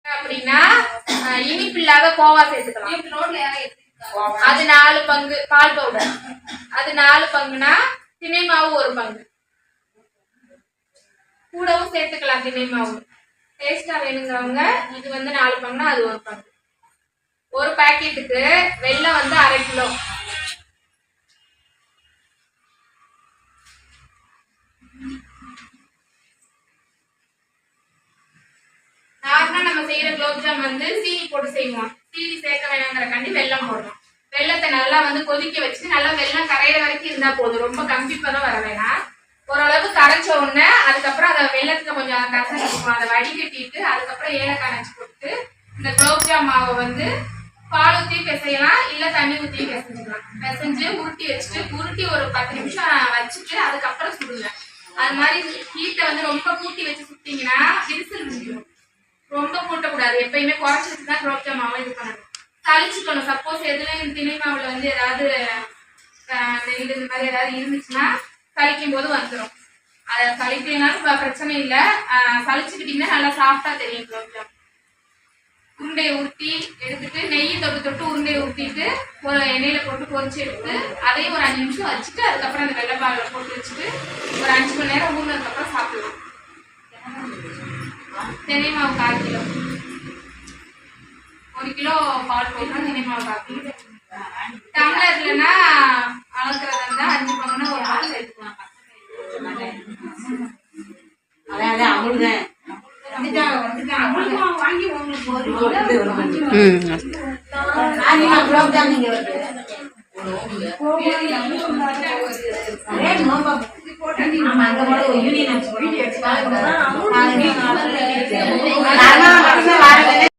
அப்படின்னா இனிப்பு இல்லாத கோவா சேர்த்துக்கலாம். அது 4 பங்கு பால் பவுடர். அது 4 பங்குனா திணை மாவு 1 பங்கு. கூடவும் சேர்த்துக்கலாம் திணை மாவு. டேஸ்டா வேணுங்கிறவங்க இது வந்து 4 பங்குனா அது 1 பங்கு. ஒரு பாக்கெட்டுக்கு வெல்லம் வந்து 1/2 கிலோ. நார்மலா நம்ம செய்யற குலோப்ஜாம் வந்து சீனி போட்டு செய்வோம். சீனி சேர்க்க வேணாங்கிறக்காண்டி வெல்லம் போடுறோம். வெல்லத்தை நல்லா வந்து கொதிக்க வச்சு நல்லா வெல்லம் கரையிற வரைக்கும் இருந்தா போதும். ரொம்ப கம்பிப்பதம் வர வேணாம். ஓரளவு கரைச்ச உடனே அதுக்கப்புறம் அதை வெல்லத்துக்கு கொஞ்சம் கசக்கிடுவோம். அதை வடிகட்டிட்டு அதுக்கப்புறம் ஏலக்காய் நச்சு போட்டு இந்த குலோப்ஜாம் மாவை வந்து பால் ஊற்றி பிசையலாம், இல்ல தண்ணி ஊற்றி பிசைஞ்சிக்கலாம். பிசைஞ்சு உருட்டி வச்சுட்டு உருட்டி ஒரு 10 நிமிஷம் வச்சுட்டு அதுக்கப்புறம் சுடுங்க. அது மாதிரி ஹீட்டை வந்து ரொம்ப கூட்டி வச்சு சுட்டிங்கன்னா விரிசல் முடியும். ரொம்ப கூட்டக்கூடாது. எப்பயுமே குறைச்சி வச்சுதான் குலோப்ஜாம் மாவை இது பண்ணணும். சளிச்சுக்கணும். சப்போஸ் எதுலையும் திணை மாவுல வந்து ஏதாவது இந்த மாதிரி ஏதாவது இருந்துச்சுன்னா சளிக்கும் போது வந்துடும். அதை சளிக்கலைனாலும் பிரச்சனை இல்லை. சளிச்சுக்கிட்டீங்கன்னா நல்லா சாஃப்டா தெரியும் குலோப்ஜாம். உருண்டையை உருட்டி எடுத்துட்டு நெய் தொட்டு உருண்டையை உருட்டிட்டு ஒரு எண்ணெயில போட்டு பொரிச்சு எடுத்து அதையும் ஒரு 5 நிமிஷம் வச்சுட்டு அதுக்கப்புறம் அந்த வெள்ளைப்பாலில் போட்டு வச்சுட்டு ஒரு 5 மணி நேரம் ஊறினதுக்கப்புறம் சாப்பிடுவோம். திணை மாவு 1/4 கிலோ. 1 கிலோ பால் போடுறோம். திணை மாவு 1/4 கிலோ. டம்ளர்லன்னா அளக்குறதா இருந்தா 5 பங்குனா ஒரு பால் சேர்த்துக்கலாம். வாங்கி உங்களுக்கு ஒரு